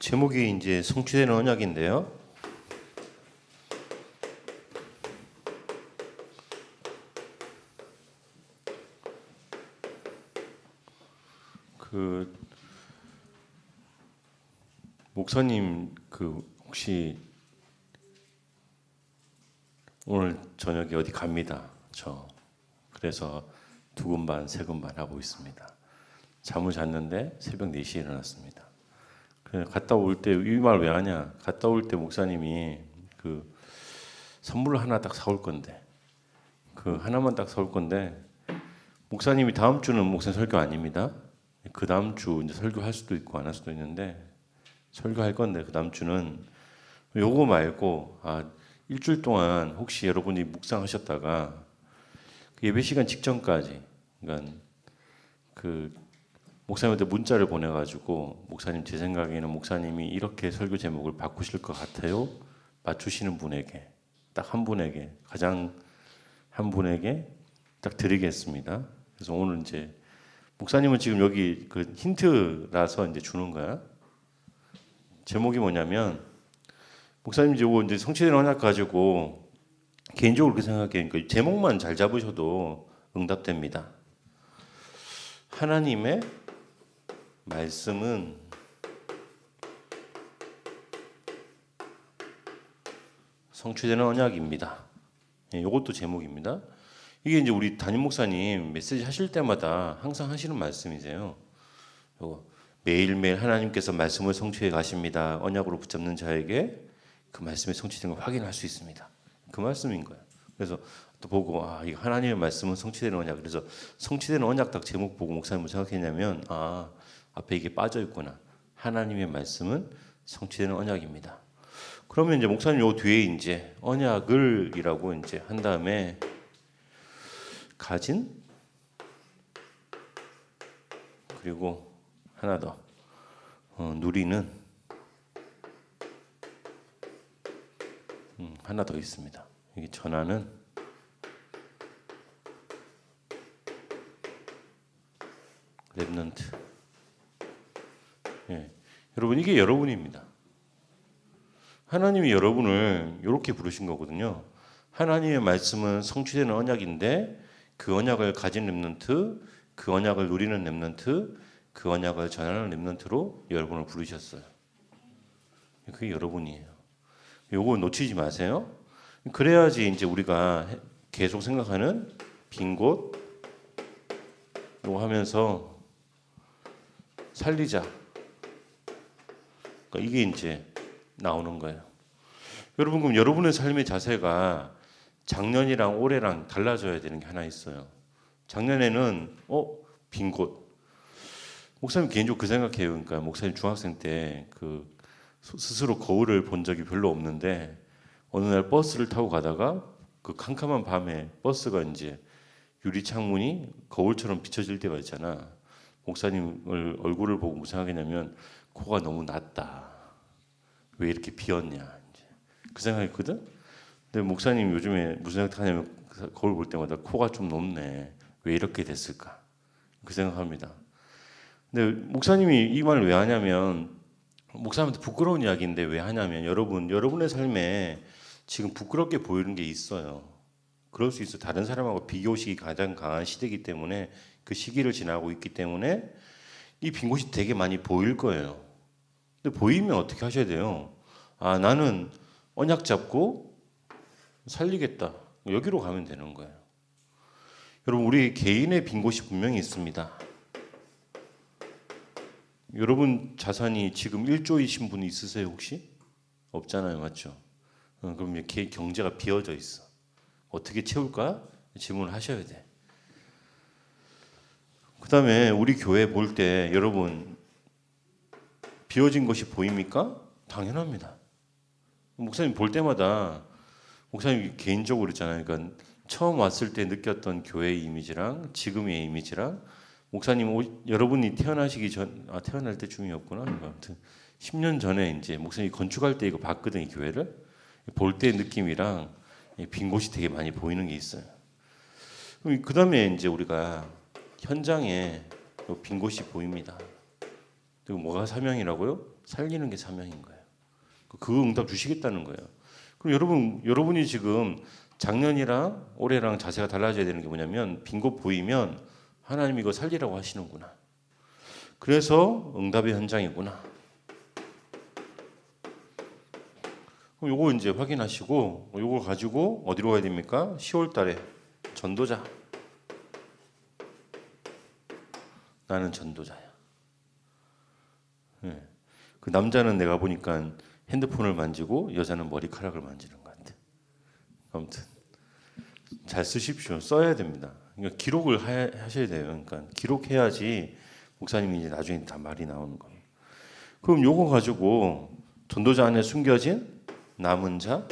제목이 이제 성취되는 언약인데요. 그 목사님 혹시 오늘 저녁에 어디 갑니다. 그래서 2금 반, 3금 반 하고 있습니다. 잠을 잤는데 새벽 4시에 일어났습니다. 그래서 갔다 올 때 이 말 왜 하냐? 갔다 올 때 목사님이 선물을 하나 딱 사올 건데 하나만 딱 사올 건데 목사님이 다음 주는 목사님 설교 아닙니다. 그 다음 주 이제 설교할 수도 있고 안 할 수도 있는데 설교할 건데 그 다음 주는 요거 말고 일주일 동안 혹시 여러분이 묵상하셨다가 예배 시간 직전까지 그러니까 목사님한테 문자를 보내가지고 목사님 제 생각에는 목사님이 이렇게 설교 제목을 바꾸실 것 같아요. 맞추시는 분에게 딱 한 분에게 가장 한 분에게 딱 드리겠습니다. 그래서 오늘 이제 목사님은 지금 여기 힌트라서 이제 주는 거야. 제목이 뭐냐면 목사님 이제 성취된 언약 가지고 개인적으로 그렇게 생각해요. 그러니까 제목만 잘 잡으셔도 응답됩니다. 하나님의 말씀은 성취되는 언약입니다. 이것도 제목입니다. 이게 이제 우리 담임 목사님 메시지 하실 때마다 항상 하시는 말씀이세요. 매일매일 하나님께서 말씀을 성취해 가십니다. 언약으로 붙잡는 자에게 그 말씀이 성취된 걸 확인할 수 있습니다. 그 말씀인 거예요. 그래서 또 보고 이 하나님의 말씀은 성취되는 언약. 그래서 성취되는 언약 딱 제목 보고 목사님은 생각했냐면 앞에 이게 빠져 있구나. 하나님의 말씀은 성취되는 언약입니다. 그러면 이제 목사님 요 뒤에 이제 언약을이라고 이제 한 다음에 가진 그리고 하나 더 누리는 하나 더 있습니다. 이게 전하는 렘넌트. 여러분 이게 여러분입니다. 하나님이 여러분을 이렇게 부르신 거거든요. 하나님의 말씀은 성취되는 언약인데 그 언약을 가진 렘넌트, 그 언약을 누리는 렘넌트, 그 언약을 전하는 렘넌트로 여러분을 부르셨어요. 그게 여러분이에요. 요거 놓치지 마세요. 그래야지 이제 우리가 계속 생각하는 빈 곳 요거 하면서 살리자. 그러니까 이게 이제 나오는 거예요. 여러분 그럼 여러분의 삶의 자세가 작년이랑 올해랑 달라져야 되는 게 하나 있어요. 작년에는 빈 곳. 목사님 개인적으로 그 생각해요. 그러니까 목사님 중학생 때 스스로 거울을 본 적이 별로 없는데 어느 날 버스를 타고 가다가 그 캄캄한 밤에 버스가 이제 유리 창문이 거울처럼 비춰질 때가 있잖아. 목사님 얼굴을 보고 무슨 생각했냐면 코가 너무 낮다. 왜 이렇게 비었냐 이제 그 생각했거든. 근데 목사님 요즘에 무슨 생각하냐면 거울 볼 때마다 코가 좀 높네. 왜 이렇게 됐을까? 그 생각합니다. 근데 목사님이 이 말을 왜 하냐면 목사님한테 부끄러운 이야기인데 왜 하냐면 여러분의 삶에 지금 부끄럽게 보이는 게 있어요. 그럴 수 있어. 다른 사람하고 비교식이 가장 강한 시대이기 때문에 그 시기를 지나고 있기 때문에 이 빈 곳이 되게 많이 보일 거예요. 근데 보이면 어떻게 하셔야 돼요? 나는 언약 잡고 살리겠다. 여기로 가면 되는 거예요. 여러분 우리 개인의 빈 곳이 분명히 있습니다. 여러분 자산이 지금 1조이신 분이 있으세요 혹시? 없잖아요. 맞죠? 그럼 이렇게 경제가 비어져 있어. 어떻게 채울까? 질문을 하셔야 돼. 그 다음에 우리 교회 볼 때 여러분 비어진 것이 보입니까? 당연합니다. 목사님 볼 때마다 목사님 개인적으로 있잖아요. 그러니까 처음 왔을 때 느꼈던 교회의 이미지랑 지금의 이미지랑 목사님 여러분이 태어나시기 전 태어날 때쯤이었구나. 아무튼 10년 전에 이제 목사님이 건축할 때 이거 봤거든요. 교회를 볼 때 느낌이랑 빈 곳이 되게 많이 보이는 게 있어요. 그 다음에 이제 우리가 현장에 빈 곳이 보입니다. 그리고 뭐가 사명이라고요? 살리는 게 사명인 거예요. 그 응답 주시겠다는 거예요. 그럼 여러분이 지금 작년이랑 올해랑 자세가 달라져야 되는 게 뭐냐면 빈곳 보이면 하나님 이거 살리라고 하시는구나. 그래서 응답의 현장이구나. 그럼 요거 이제 확인하시고 요걸 가지고 어디로 가야 됩니까? 10월 달에 전도자. 나는 전도자야. 네. 그 남자는 내가 보니까 핸드폰을 만지고 여자는 머리카락을 만지는 것 같아. 아무튼 잘 쓰십시오. 써야 됩니다. 그러니까 기록을 하셔야 돼요. 그러니까 기록해야지 목사님이 이제 나중에 다 말이 나오는 거예요. 그럼 요거 가지고 전도자 안에 숨겨진 남은 자,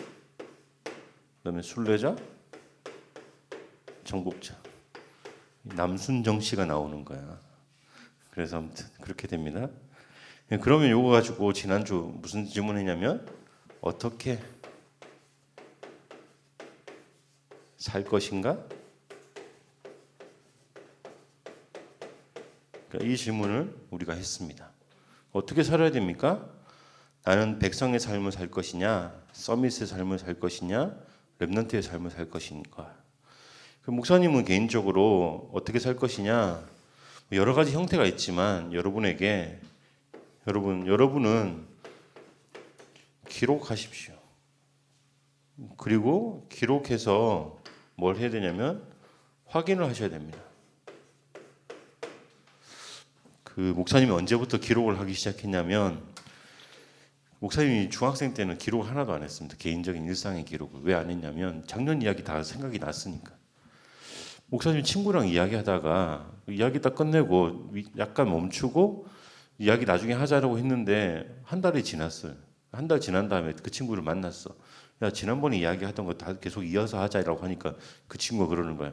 그다음에 순례자, 정복자, 남순정 씨가 나오는 거야. 그래서 아무튼 그렇게 됩니다. 그러면 요거 가지고 지난주 무슨 질문했냐면 어떻게 살 것인가? 그러니까 이 질문을 우리가 했습니다. 어떻게 살아야 됩니까? 나는 백성의 삶을 살 것이냐, 서밋의 삶을 살 것이냐, 렘넌트의 삶을 살 것인가? 목사님은 개인적으로 어떻게 살 것이냐, 여러 가지 형태가 있지만 여러분은 기록하십시오. 그리고 기록해서 뭘 해야 되냐면 확인을 하셔야 됩니다. 그 목사님이 언제부터 기록을 하기 시작했냐면 목사님이 중학생 때는 기록을 하나도 안 했습니다. 개인적인 일상의 기록을. 왜 안 했냐면 작년 이야기 다 생각이 났으니까. 목사님 친구랑 이야기하다가 이야기 딱 끝내고 약간 멈추고 이야기 나중에 하자라고 했는데 한 달이 지났어요. 한 달 지난 다음에 그 친구를 만났어. 야, 지난번에 이야기하던 거 다 계속 이어서 하자라고 하니까 그 친구가 그러는 거야.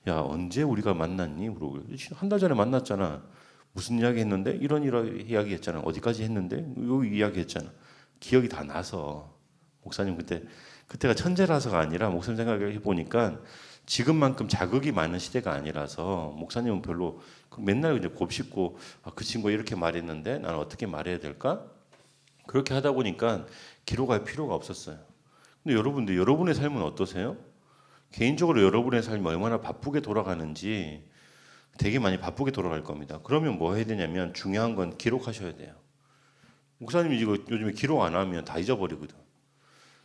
야, 언제 우리가 만났니? 물어보고. 한 달 전에 만났잖아. 무슨 이야기 했는데? 이런 이야기 했잖아. 어디까지 했는데? 여기 이야기 했잖아. 기억이 다 나서. 목사님 그때가 천재라서가 아니라 목사님 생각해 보니까 지금만큼 자극이 많은 시대가 아니라서 목사님은 별로 맨날 이제 곱씹고 그 친구가 이렇게 말했는데 나는 어떻게 말해야 될까? 그렇게 하다 보니까 기록할 필요가 없었어요. 근데 여러분의 삶은 어떠세요? 개인적으로 여러분의 삶이 얼마나 바쁘게 돌아가는지 되게 많이 바쁘게 돌아갈 겁니다. 그러면 뭐 해야 되냐면 중요한 건 기록하셔야 돼요. 목사님이 이거 요즘에 기록 안 하면 다 잊어버리거든.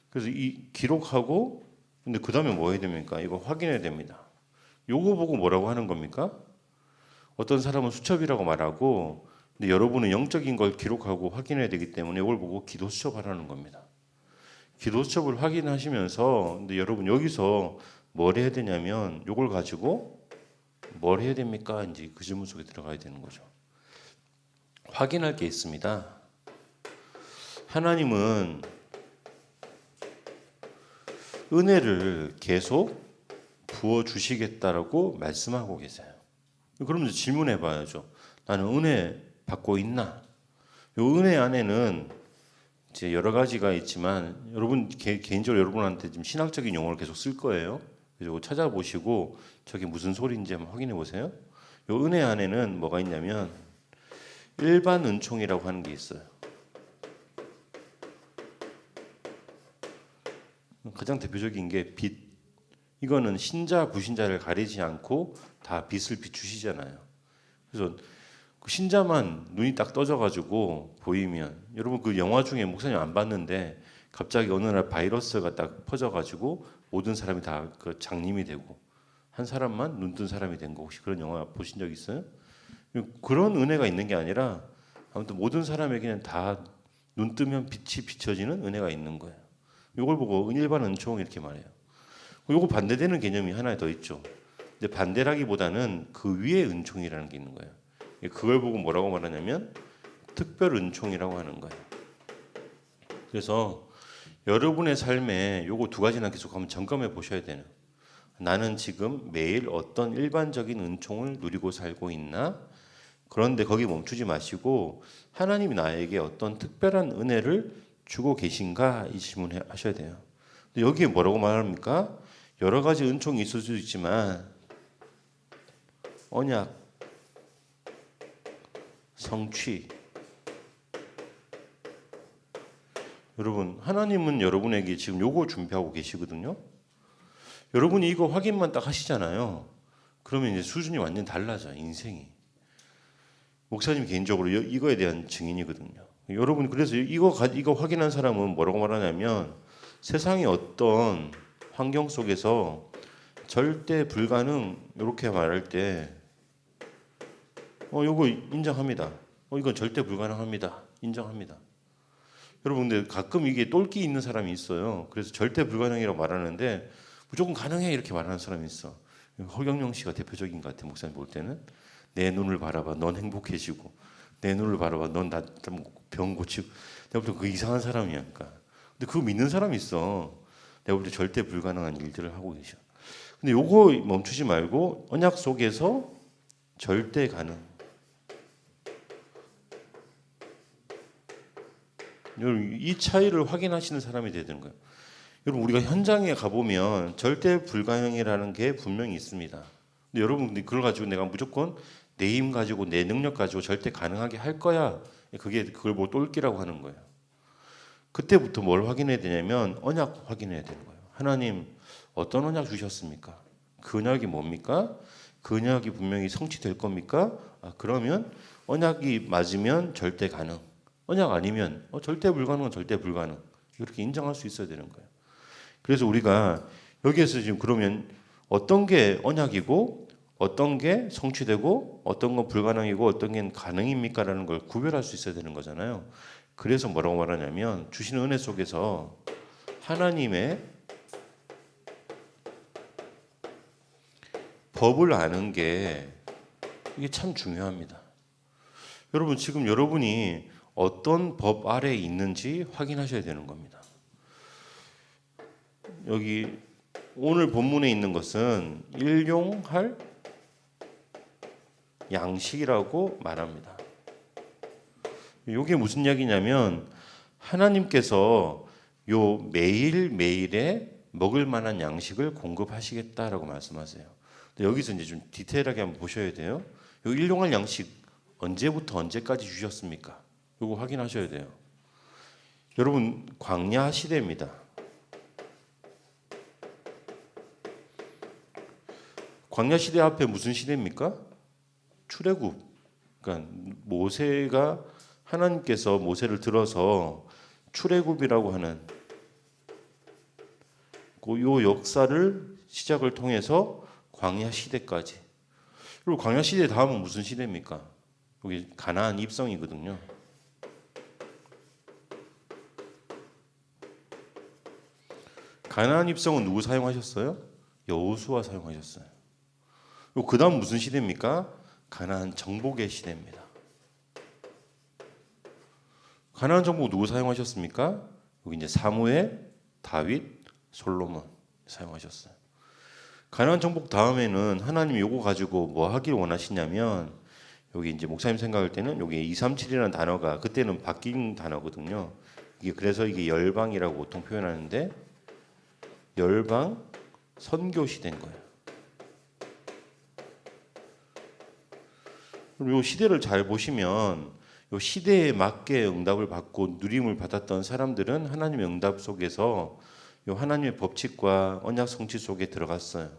그래서 이 기록하고 근데 그 다음에 뭐 해야 됩니까? 이거 확인해야 됩니다. 요거 보고 뭐라고 하는 겁니까? 어떤 사람은 수첩이라고 말하고 근데 여러분은 영적인 걸 기록하고 확인해야 되기 때문에 이걸 보고 기도 수첩하라는 겁니다. 기도 수첩을 확인하시면서 근데 여러분 여기서 뭘 해야 되냐면 요걸 가지고 뭘 해야 됩니까? 이제 그 질문 속에 들어가야 되는 거죠. 확인할 게 있습니다. 하나님은 은혜를 계속 부어주시겠다라고 말씀하고 계세요. 그럼 이제 질문해 봐야죠. 나는 은혜 받고 있나? 이 은혜 안에는 이제 여러 가지가 있지만 여러분 개인적으로 여러분한테 지금 신학적인 용어를 계속 쓸 거예요. 그리고 찾아보시고 저게 무슨 소리인지 한번 확인해 보세요. 이 은혜 안에는 뭐가 있냐면 일반 은총이라고 하는 게 있어요. 가장 대표적인 게 빛. 이거는 신자 부신자를 가리지 않고 다 빛을 비추시잖아요. 그래서 그 신자만 눈이 딱 떠져가지고 보이면 여러분 그 영화 중에 목사님 안 봤는데 갑자기 어느 날 바이러스가 딱 퍼져가지고 모든 사람이 다 그 장님이 되고 한 사람만 눈 뜬 사람이 된 거 혹시 그런 영화 보신 적 있어요? 그런 은혜가 있는 게 아니라 아무튼 모든 사람에게는 다 눈 뜨면 빛이 비춰지는 은혜가 있는 거예요. 이걸 보고 일반 은총 이렇게 말해요. 이거 반대되는 개념이 하나 더 있죠. 근데 반대라기보다는 그 위에 은총이라는 게 있는 거예요. 그걸 보고 뭐라고 말하냐면 특별 은총이라고 하는 거예요. 그래서 여러분의 삶에 요거 두 가지나 계속 한번 점검해 보셔야 되는. 나는 지금 매일 어떤 일반적인 은총을 누리고 살고 있나? 그런데 거기 멈추지 마시고 하나님이 나에게 어떤 특별한 은혜를 주고 계신가? 이 질문을 하셔야 돼요. 근데 여기에 뭐라고 말합니까? 여러 가지 은총이 있을 수 있지만 언약, 성취, 여러분, 하나님은 여러분에게 지금 요거 준비하고 계시거든요. 여러분이 이거 확인만 딱 하시잖아요. 그러면 이제 수준이 완전 달라져요, 인생이. 목사님 개인적으로 이거에 대한 증인이거든요. 여러분, 그래서 이거 확인한 사람은 뭐라고 말하냐면 세상의 어떤 환경 속에서 절대 불가능 이렇게 말할 때 요거 인정합니다. 이건 절대 불가능합니다. 인정합니다. 여러분, 근데 가끔 이게 똘끼 있는 사람이 있어요. 그래서 절대 불가능이라고 말하는데 무조건 가능해 이렇게 말하는 사람이 있어. 허경영 씨가 대표적인 것 같아. 목사님 볼 때는 내 눈을 바라봐, 넌 행복해지고, 내 눈을 바라봐, 넌 나 병 고치고. 내가 볼 때 그 이상한 사람이야. 그러니까. 근데 그거 믿는 사람이 있어. 내가 볼 때 절대 불가능한 일들을 하고 계셔. 근데 요거 멈추지 말고 언약 속에서 절대 가능. 여러분, 이 차이를 확인하시는 사람이 돼야 되는 거예요. 여러분, 우리가 현장에 가보면 절대 불가능이라는 게 분명히 있습니다. 근데 여러분, 그걸 가지고 내가 무조건 내 힘 가지고 내 능력 가지고 절대 가능하게 할 거야. 그걸 뭐 똘끼라고 하는 거예요. 그때부터 뭘 확인해야 되냐면 언약 확인해야 되는 거예요. 하나님 어떤 언약 주셨습니까? 그 언약이 뭡니까? 그 언약이 분명히 성취될 겁니까? 그러면 언약이 맞으면 절대 가능. 언약 아니면 절대 불가능은 절대 불가능. 이렇게 인정할 수 있어야 되는 거예요. 그래서 우리가 여기에서 지금 그러면 어떤 게 언약이고 어떤 게 성취되고 어떤 건 불가능이고 어떤 게 가능입니까? 라는 걸 구별할 수 있어야 되는 거잖아요. 그래서 뭐라고 말하냐면 주시는 은혜 속에서 하나님의 법을 아는 게 이게 참 중요합니다. 여러분, 지금 여러분이 어떤 법 아래에 있는지 확인하셔야 되는 겁니다. 여기 오늘 본문에 있는 것은 일용할 양식이라고 말합니다. 이게 무슨 이야기냐면 하나님께서 요 매일매일에 먹을 만한 양식을 공급하시겠다라고 말씀하세요. 근데 여기서 이제 좀 디테일하게 한번 보셔야 돼요. 요 일용할 양식 언제부터 언제까지 주셨습니까? 이거 확인하셔야 돼요. 여러분, 광야 시대입니다. 광야 시대 앞에 무슨 시대입니까? 출애굽. 그러니까 모세가 하나님께서 모세를 들어서 출애굽이라고 하는 요 역사를 시작을 통해서 광야 시대까지. 그리고 광야 시대 다음은 무슨 시대입니까? 여기 가나안 입성이거든요. 가나안 입성은 누구 사용하셨어요? 여호수아 사용하셨어요. 그 다음 무슨 시대입니까? 가나안 정복의 시대입니다. 가나안 정복 누구 사용하셨습니까? 여기 이제 사무엘, 다윗, 솔로몬 사용하셨어요. 가나안 정복 다음에는 하나님이 요거 가지고 뭐 하길 원하시냐면 여기 이제 목사님 생각할 때는 여기 237이라는 단어가 그때는 바뀐 단어거든요. 그래서 이게 열방이라고 보통 표현하는데 열방 선교 시대인 거예요. 이 시대를 잘 보시면 이 시대에 맞게 응답을 받고 누림을 받았던 사람들은 하나님의 응답 속에서 이 하나님의 법칙과 언약 성취 속에 들어갔어요.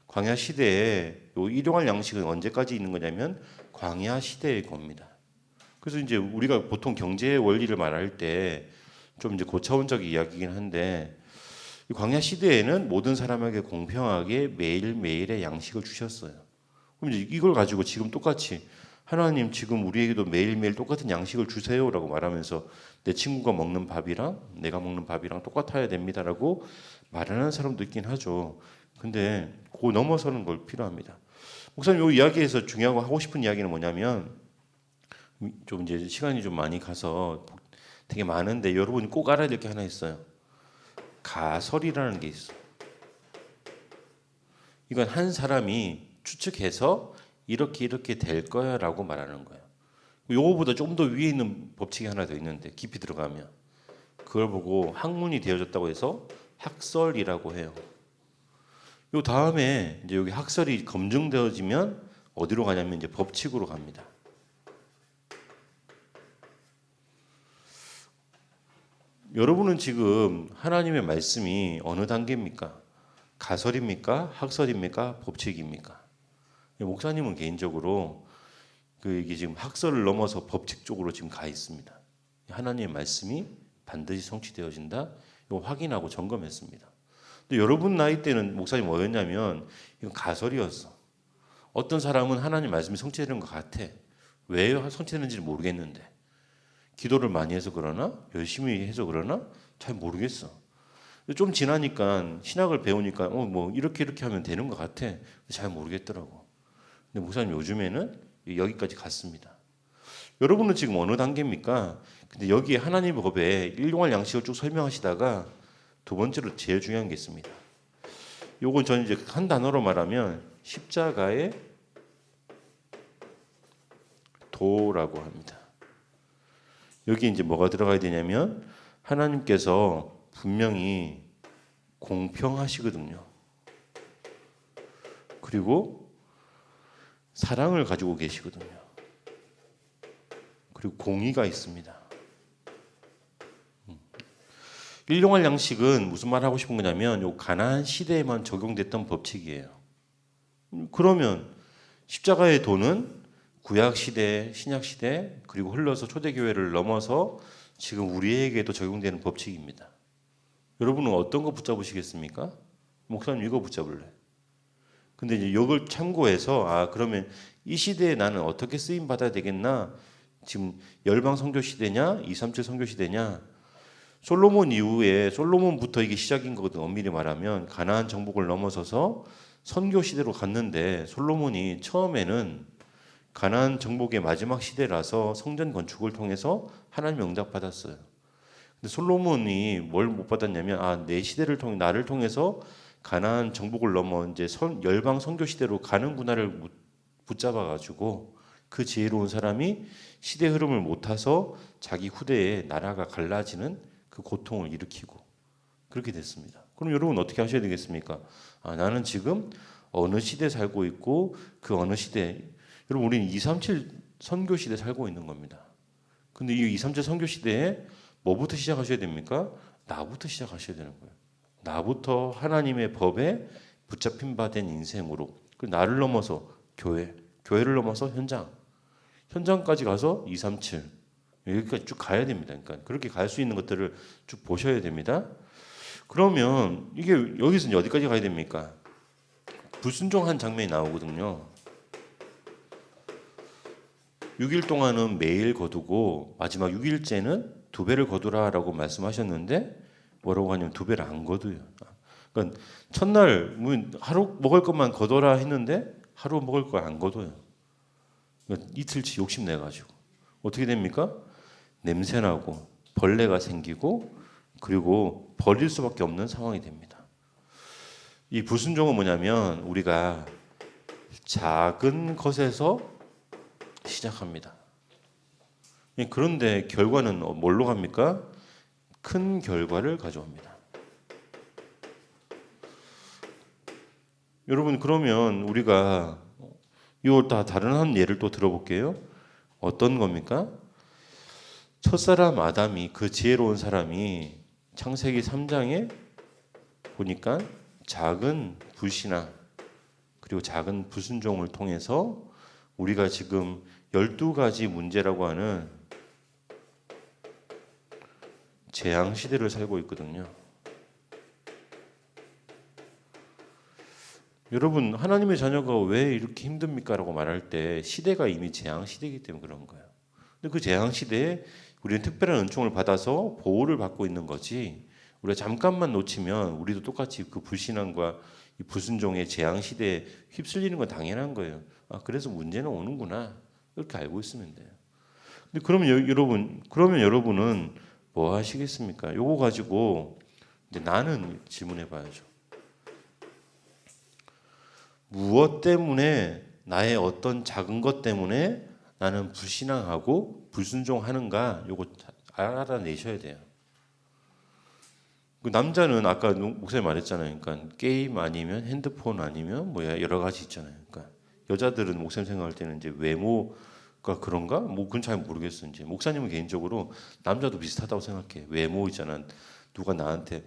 광야 시대에 이 일용할 양식은 언제까지 있는 거냐면 광야 시대의 겁니다. 그래서 이제 우리가 보통 경제 원리를 말할 때 좀 이제 고차원적 이야기이긴 한데 이 광야 시대에는 모든 사람에게 공평하게 매일매일의 양식을 주셨어요. 그럼 이제 이걸 가지고 지금 똑같이 하나님 지금 우리에게도 매일매일 똑같은 양식을 주세요라고 말하면서 내 친구가 먹는 밥이랑 내가 먹는 밥이랑 똑같아야 됩니다라고 말하는 사람도 있긴 하죠. 근데 그 넘어서는 걸 필요합니다. 목사님 이 이야기에서 중요하고 하고 싶은 이야기는 뭐냐면 좀 이제 시간이 좀 많이 가서 되게 많은데 여러분이 꼭 알아야 될 게 하나 있어요. 가설이라는 게 있어. 이건 한 사람이 추측해서 이렇게 될 거야라고 말하는 거예요. 요거보다 좀 더 위에 있는 법칙이 하나 더 있는데 깊이 들어가면 그걸 보고 학문이 되어졌다고 해서 학설이라고 해요. 요 다음에 이제 여기 학설이 검증되어지면 어디로 가냐면 이제 법칙으로 갑니다. 여러분은 지금 하나님의 말씀이 어느 단계입니까? 가설입니까? 학설입니까? 법칙입니까? 목사님은 개인적으로 이게 지금 학설을 넘어서 법칙 쪽으로 지금 가 있습니다. 하나님의 말씀이 반드시 성취되어진다. 이거 확인하고 점검했습니다. 근데 여러분 나이 때는 목사님 뭐였냐면 이건 가설이었어. 어떤 사람은 하나님 말씀이 성취되는 것 같아. 왜 성취되는지 모르겠는데 기도를 많이 해서 그러나 열심히 해서 그러나 잘 모르겠어. 좀 지나니까 신학을 배우니까 뭐 이렇게 하면 되는 것 같아. 잘 모르겠더라고. 근데 목사님 요즘에는 여기까지 갔습니다. 여러분은 지금 어느 단계입니까? 근데 여기에 하나님의 법에 일용할 양식을 쭉 설명하시다가 두 번째로 제일 중요한 게 있습니다. 요건 저는 이제 한 단어로 말하면 십자가의 도라고 합니다. 여기 이제 뭐가 들어가야 되냐면 하나님께서 분명히 공평하시거든요. 그리고 사랑을 가지고 계시거든요. 그리고 공의가 있습니다. 일용할 양식은 무슨 말 하고 싶은 거냐면 요 가나안 시대에만 적용됐던 법칙이에요. 그러면 십자가의 도는 구약 시대, 신약 시대 그리고 흘러서 초대교회를 넘어서 지금 우리에게도 적용되는 법칙입니다. 여러분은 어떤 거 붙잡으시겠습니까? 목사님 이거 붙잡을래. 근데 이제 이걸 참고해서 그러면 이 시대에 나는 어떻게 쓰임 받아야 되겠나? 지금 열방 선교 시대냐, 237 선교 시대냐? 솔로몬 이후에 솔로몬부터 이게 시작인 거거든. 엄밀히 말하면 가나안 정복을 넘어서서 선교 시대로 갔는데 솔로몬이 처음에는 가나안 정복의 마지막 시대라서 성전 건축을 통해서 하나님 응답받았어요. 근데 솔로몬이 뭘 못 받았냐면 내 시대를 통해 나를 통해서 가나안 정복을 넘어 이제 열방 선교 시대로 가는구나를 붙잡아 가지고 그 지혜로운 사람이 시대 흐름을 못 타서 자기 후대에 나라가 갈라지는 그 고통을 일으키고 그렇게 됐습니다. 그럼 여러분 어떻게 하셔야 되겠습니까? 나는 지금 어느 시대에 살고 있고 그 어느 시대 여러분 우리는 237 선교 시대에 살고 있는 겁니다. 근데 이 237 선교 시대에 뭐부터 시작하셔야 됩니까? 나부터 시작하셔야 되는 거예요. 나부터 하나님의 법에 붙잡힌 바 된 인생으로 그 나를 넘어서 교회를 넘어서 현장까지 가서 237 여기까지 쭉 가야 됩니다. 그러니까 그렇게 갈 수 있는 것들을 쭉 보셔야 됩니다. 그러면 이게 여기서 이제 어디까지 가야 됩니까? 불순종한 장면이 나오거든요. 6일 동안은 매일 거두고 마지막 6일째는 2배를 거두라라고 말씀하셨는데 뭐라고 하냐면 2배를 안 거둬요. 그러니까 첫날 하루 먹을 것만 거둬라 했는데 하루 먹을 걸 안 거둬요. 그러니까 이틀치 욕심내 가지고 어떻게 됩니까? 냄새나고 벌레가 생기고 그리고 버릴 수밖에 없는 상황이 됩니다. 이 불순종은 뭐냐면 우리가 작은 것에서 시작합니다. 그런데 결과는 뭘로 갑니까? 큰 결과를 가져옵니다. 여러분 그러면 우리가 이거 다 다른 한 예를 또 들어볼게요. 어떤 겁니까? 첫사람 아담이 그 지혜로운 사람이 창세기 3장에 보니까 작은 불신앙 그리고 작은 불순종을 통해서 우리가 지금 12가지 문제라고 하는 재앙 시대를 살고 있거든요. 여러분 하나님의 자녀가 왜 이렇게 힘듭니까? 라고 말할 때 시대가 이미 재앙 시대이기 때문에 그런 거예요. 근데 그 재앙 시대에 우리는 특별한 은총을 받아서 보호를 받고 있는 거지 우리가 잠깐만 놓치면 우리도 똑같이 그 불신앙과 이 불순종의 재앙 시대에 휩쓸리는 건 당연한 거예요. 그래서 문제는 오는구나 이렇게 알고 있으면 돼요. 근데 그러면 여러분은 뭐 하시겠습니까? 요거 가지고 이제 나는 질문해 봐야죠. 무엇 때문에 나의 어떤 작은 것 때문에 나는 불신앙하고 불순종하는가 요거 알아내셔야 돼요. 그 남자는 아까 목사님 말했잖아요. 그러니까 게임 아니면 핸드폰 아니면 여러 가지 있잖아요. 그러니까 여자들은 목사님 생각할 때는 이제 외모 그런가? 뭐 그건 잘 모르겠어. 이제 목사님은 개인적으로 남자도 비슷하다고 생각해. 외모 있잖아. 누가 나한테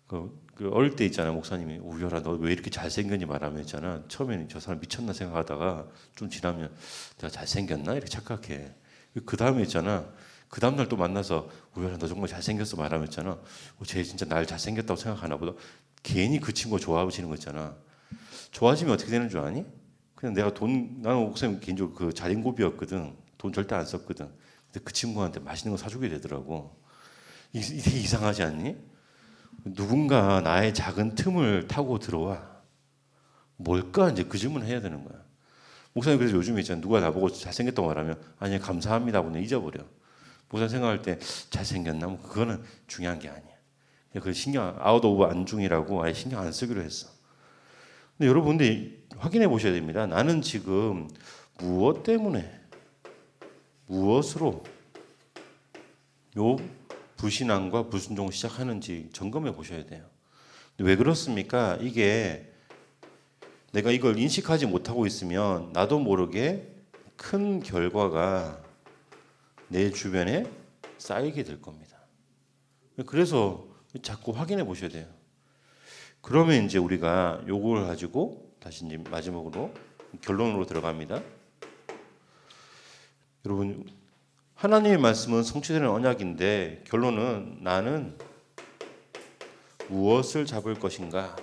그 어릴 때 있잖아. 목사님이 우열아 너 왜 이렇게 잘생겼니 말하면 있잖아. 처음에는 저 사람 미쳤나 생각하다가 좀 지나면 내가 잘생겼나 이렇게 착각해. 그 다음에 있잖아. 그 다음 날 또 만나서 우열아 너 정말 잘생겼어 말하면 있잖아. 쟤 진짜 날 잘생겼다고 생각하나 보다. 괜히 그 친구가 좋아지는 거 있잖아. 좋아지면 어떻게 되는 줄 아니? 그냥 내가 나는 목사님 개인적으로 그 자린고비였거든. 돈 절대 안 썼거든. 근데 그 친구한테 맛있는 거 사주게 되더라고. 이게 이상하지 않니? 누군가 나의 작은 틈을 타고 들어와. 뭘까? 이제 그 질문을 해야 되는 거야. 목사님 그래서 요즘에 있잖아. 누가 나보고 잘생겼다고 말하면 아니 감사합니다 하고 잊어버려. 목사님 생각할 때 잘생겼나? 뭐 그거는 중요한 게 아니야. 그 신경 아웃 오브 안중이라고 아예 신경 안 쓰기로 했어. 근데 여러분들 확인해 보셔야 됩니다. 나는 지금 무엇 때문에 무엇으로 요 불신앙과 불순종을 시작하는지 점검해 보셔야 돼요. 왜 그렇습니까? 이게 내가 이걸 인식하지 못하고 있으면 나도 모르게 큰 결과가 내 주변에 쌓이게 될 겁니다. 그래서 자꾸 확인해 보셔야 돼요. 그러면 이제 우리가 요걸 가지고 다시 이제 마지막으로 결론으로 들어갑니다. 여러분 하나님의 말씀은 성취되는 언약인데 결론은 나는 무엇을 잡을 것인가?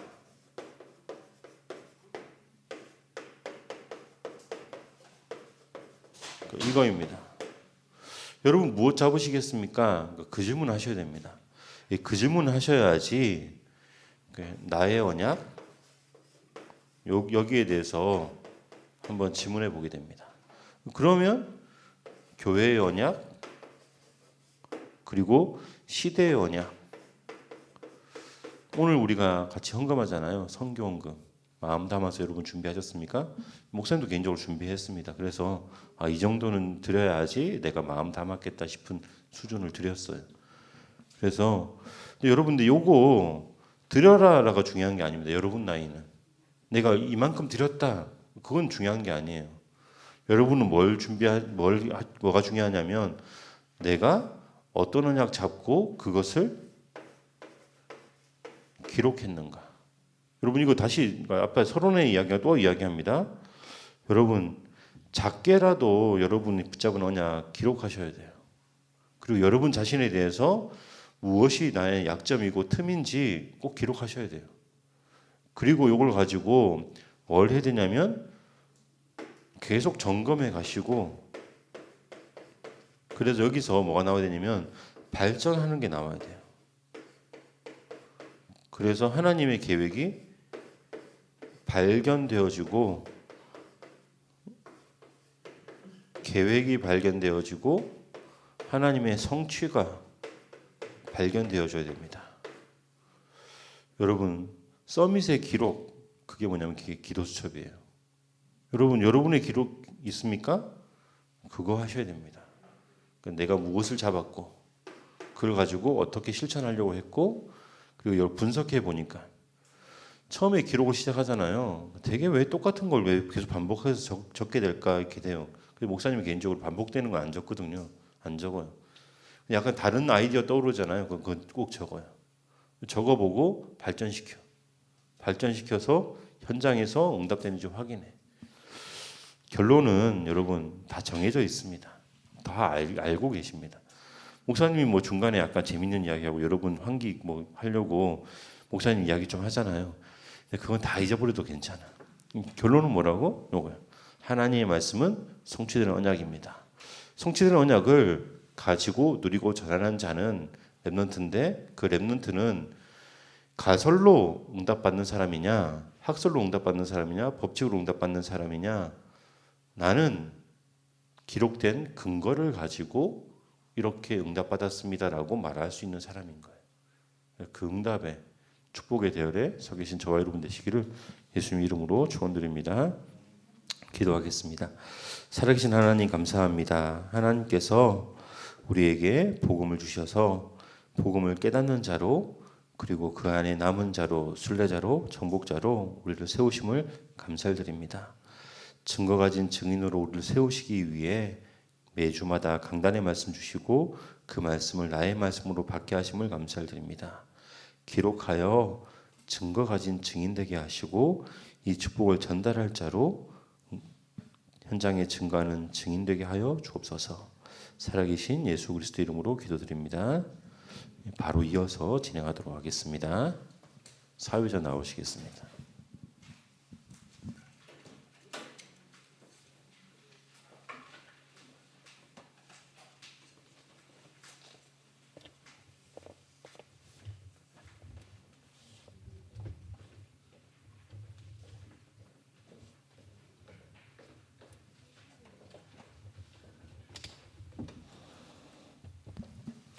이거입니다. 여러분 무엇 잡으시겠습니까? 그 질문 하셔야 됩니다. 그 질문 하셔야지 나의 언약 여기에 대해서 한번 질문해 보게 됩니다. 그러면 교회의 언약 그리고 시대의 언약 오늘 우리가 같이 헌금하잖아요. 선교 헌금 마음 담아서 여러분 준비하셨습니까? 목사님도 개인적으로 준비했습니다. 그래서 이 정도는 드려야지 내가 마음 담았겠다 싶은 수준을 드렸어요. 그래서 여러분들 요거 드려라가 중요한 게 아닙니다. 여러분 나이는 내가 이만큼 드렸다 그건 중요한 게 아니에요. 여러분은 뭐가 중요하냐면 내가 어떤 언약 잡고 그것을 기록했는가. 여러분 이거 다시 앞에 서론의 이야기가 또 이야기합니다. 여러분 작게라도 여러분이 붙잡은 언약 기록하셔야 돼요. 그리고 여러분 자신에 대해서 무엇이 나의 약점이고 틈인지 꼭 기록하셔야 돼요. 그리고 이걸 가지고 뭘 해야 되냐면 계속 점검해 가시고 그래서 여기서 뭐가 나와야 되냐면 발전하는 게 나와야 돼요. 그래서 하나님의 계획이 발견되어지고 계획이 발견되어지고 하나님의 성취가 발견되어져야 됩니다. 여러분 서밋의 기록 그게 뭐냐면 그게 기도 수첩이에요. 여러분 여러분의 기록 있습니까? 그거 하셔야 됩니다. 그러니까 내가 무엇을 잡았고 그걸 가지고 어떻게 실천하려고 했고 그리고 분석해 보니까 처음에 기록을 시작하잖아요. 되게 왜 똑같은 걸 왜 계속 반복해서 적게 될까 이렇게 돼요. 그래서 목사님이 개인적으로 반복되는 거 안 적거든요. 안 적어요. 약간 다른 아이디어 떠오르잖아요. 그건 꼭 적어요. 적어보고 발전시켜서 현장에서 응답되는지 확인해. 결론은 여러분 다 정해져 있습니다. 다 알고 계십니다. 목사님이 뭐 중간에 약간 재밌는 이야기하고 여러분 환기 뭐 하려고 목사님 이야기 좀 하잖아요. 근데 그건 다 잊어버려도 괜찮아. 결론은 뭐라고? 요거요. 하나님의 말씀은 성취되는 언약입니다. 성취되는 언약을 가지고 누리고 전하는 자는 렘넌트인데 그 렘넌트는 가설로 응답받는 사람이냐 학설로 응답받는 사람이냐 법칙으로 응답받는 사람이냐 나는 기록된 근거를 가지고 이렇게 응답받았습니다라고 말할 수 있는 사람인 거예요. 그 응답에 축복의 대열에 서 계신 저와 여러분 되시기를 예수님 이름으로 축원드립니다. 기도하겠습니다. 살아계신 하나님 감사합니다. 하나님께서 우리에게 복음을 주셔서 복음을 깨닫는 자로 그리고 그 안에 남은 자로 순례자로 정복자로 우리를 세우심을 감사드립니다. 증거 가진 증인으로 우리를 세우시기 위해 매주마다 강단의 말씀 주시고 그 말씀을 나의 말씀으로 받게 하심을 감사드립니다. 기록하여 증거 가진 증인 되게 하시고 이 축복을 전달할 자로 현장에 증거하는 증인 되게 하여 주옵소서. 살아계신 예수 그리스도 이름으로 기도드립니다. 바로 이어서 진행하도록 하겠습니다. 사회자 나오시겠습니다.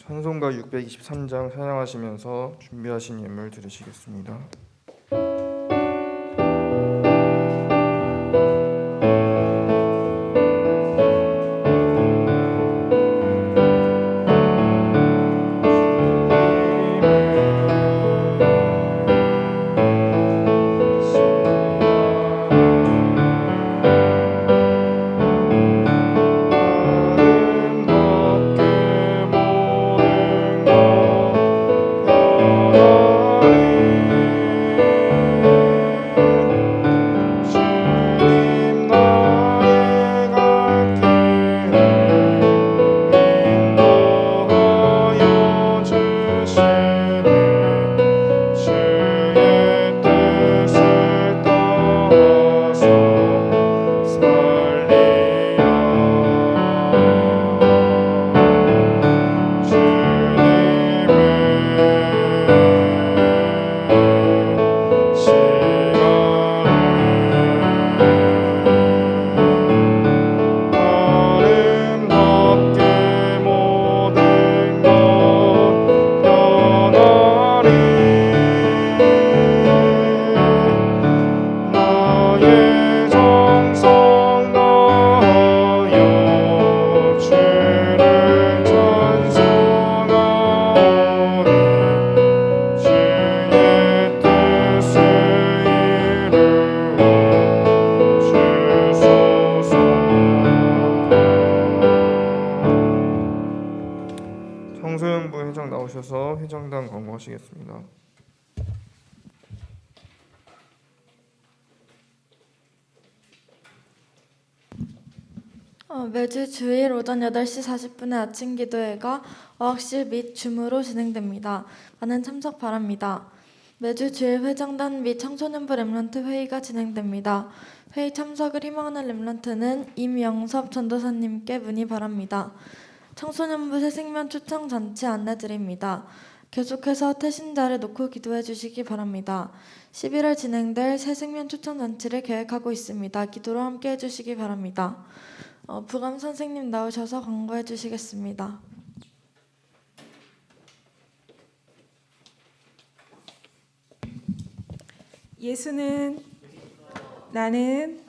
찬송가 623장 찬양하시면서 준비하신 예물 드리시겠습니다. 청소년부 회장 나오셔서 회장단 권고하시겠습니다. 매주 주일 오전 8시 40분에 아침 기도회가 어학실 및 줌으로 진행됩니다. 많은 참석 바랍니다. 매주 주일 회장단 및 청소년부 렘넌트 회의가 진행됩니다. 회의 참석을 희망하는 렘넌트는 임영섭 전도사님께 문의 바랍니다. 청소년부 새생명 초청 잔치 안내드립니다. 계속해서 태신자를 놓고 기도해 주시기 바랍니다. 11월 진행될 새생명 초청 잔치를 계획하고 있습니다. 기도로 함께 해주시기 바랍니다. 부감 선생님 나오셔서 광고해 주시겠습니다. 예수는 나는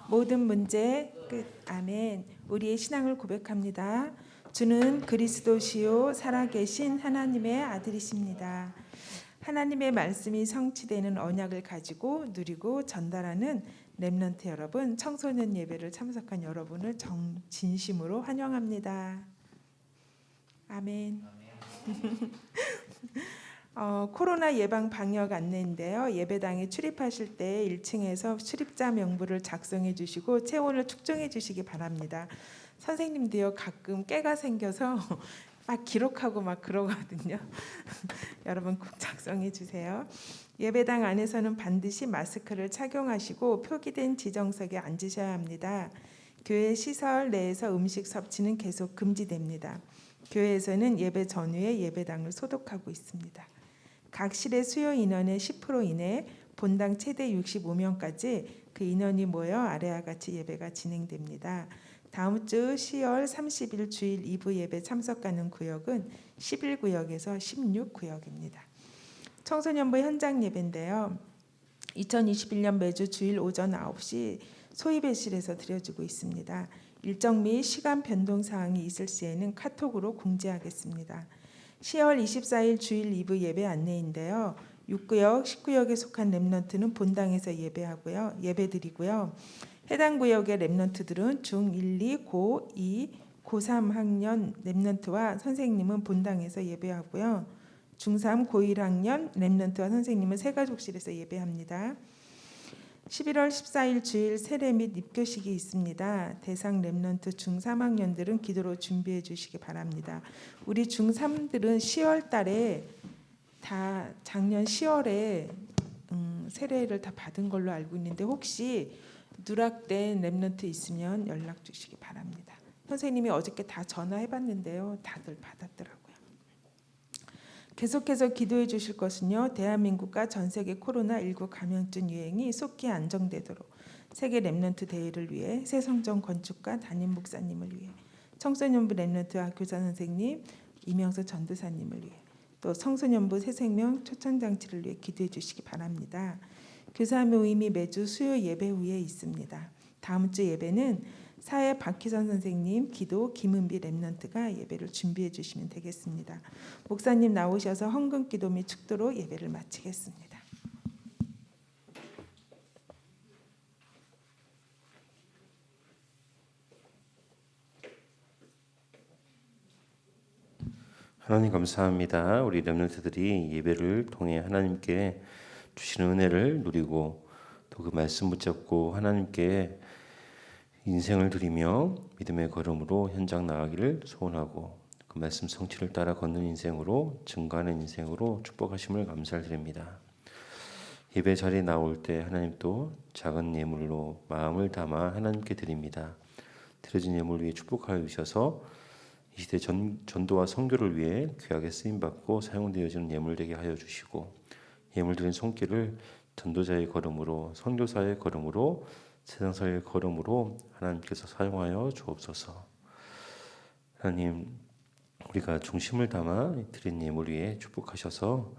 모든 문제 끝. 아멘. 우리의 신앙을 고백합니다. 주는 그리스도시요 살아계신 하나님의 아들이십니다. 하나님의 말씀이 성취되는 언약을 가지고 누리고 전달하는 렘넌트 여러분, 청소년 예배를 참석한 여러분을 진심으로 환영합니다. 아멘. 코로나 예방 방역 안내인데요. 예배당에 출입하실 때 1층에서 출입자 명부를 작성해 주시고 체온을 측정해 주시기 바랍니다. 선생님도요, 가끔 깨가 생겨서 막 기록하고 막 그러거든요. 여러분 꼭 작성해 주세요. 예배당 안에서는 반드시 마스크를 착용하시고 표기된 지정석에 앉으셔야 합니다. 교회 시설 내에서 음식 섭취는 계속 금지됩니다. 교회에서는 예배 전후에 예배당을 소독하고 있습니다. 각 실의 수요 인원의 10% 이내, 본당 최대 65명까지 그 인원이 모여 아래와 같이 예배가 진행됩니다. 다음 주 10월 30일 주일 2부 예배 참석하는 구역은 11구역에서 16구역입니다. 청소년부 현장 예배인데요. 2021년 매주 주일 오전 9시 소입회실에서 드려지고 있습니다. 일정 및 시간 변동 사항이 있을 시에는 카톡으로 공지하겠습니다. 10월 24일 주일 2부 예배 안내인데요. 6구역, 10구역에 속한 렘넌트는 본당에서 예배드리고요. 해당 구역의 렘넌트들은 중1, 2, 고2, 고3 학년 렘넌트와 선생님은 본당에서 예배하고요. 중3, 고1 학년 렘넌트와 선생님은 새가족실에서 예배합니다. 11월 14일 주일 세례 및 입교식이 있습니다. 대상 렘넌트 중3학년들은 기도로 준비해 주시기 바랍니다. 우리 중3들은 10월 달에 다 작년 10월에 세례를 다 받은 걸로 알고 있는데 혹시 누락된 렘넌트 있으면 연락 주시기 바랍니다. 선생님이 어저께 다 전화해봤는데요. 다들 받았더라고요. 계속해서 기도해 주실 것은요. 대한민국과 전 세계 코로나19 감염증 유행이 속히 안정되도록 세계 렘넌트 대회를 위해 새성전 건축가 담임 목사님을 위해 청소년부 렘넌트와 교사 선생님 이명서 전도사님을 위해 또 청소년부 새생명 초청장치를 위해 기도해 주시기 바랍니다. 교사 모임이 매주 수요 예배 후에 있습니다. 다음 주 예배는 사회 박희선 선생님, 기도 김은비 렘넌트가 예배를 준비해 주시면 되겠습니다. 목사님 나오셔서 헌금 기도 및 축도로 예배를 마치겠습니다. 하나님 감사합니다. 우리 렘넌트들이 예배를 통해 하나님께 주시는 은혜를 누리고 또 그 말씀 붙잡고 하나님께 인생을 드리며 믿음의 걸음으로 현장 나가기를 소원하고 그 말씀 성취를 따라 걷는 인생으로 증거하는 인생으로 축복하심을 감사드립니다. 예배 자리에 나올 때 하나님 또 작은 예물로 마음을 담아 하나님께 드립니다. 드려진 예물 위에 축복하여 주셔서 이 시대 전도와 선교를 위해 귀하게 쓰임받고 사용되어지는 예물 되게 하여 주시고 예물 드린 손길을 전도자의 걸음으로 선교사의 걸음으로 세상사의 걸음으로 하나님께서 사용하여 주옵소서. 하나님 우리가 중심을 담아 드린 예물 위에 축복하셔서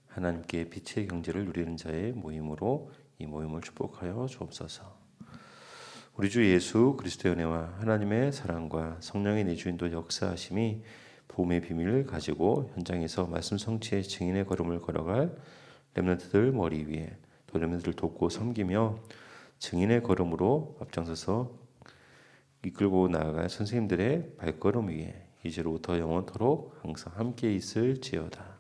하나님께 빛의 경제를 누리는 자의 모임으로 이 모임을 축복하여 주옵소서. 우리 주 예수 그리스도의 은혜와 하나님의 사랑과 성령의 내주인도 역사하심이 복음의 비밀을 가지고 현장에서 말씀 성취의 증인의 걸음을 걸어갈 렘넌트들 머리 위에 또 렘넌트를 돕고 섬기며 증인의 걸음으로 앞장서서 이끌고 나아갈 선생님들의 발걸음 위에 이제로부터 영원토록 항상 함께 있을지어다.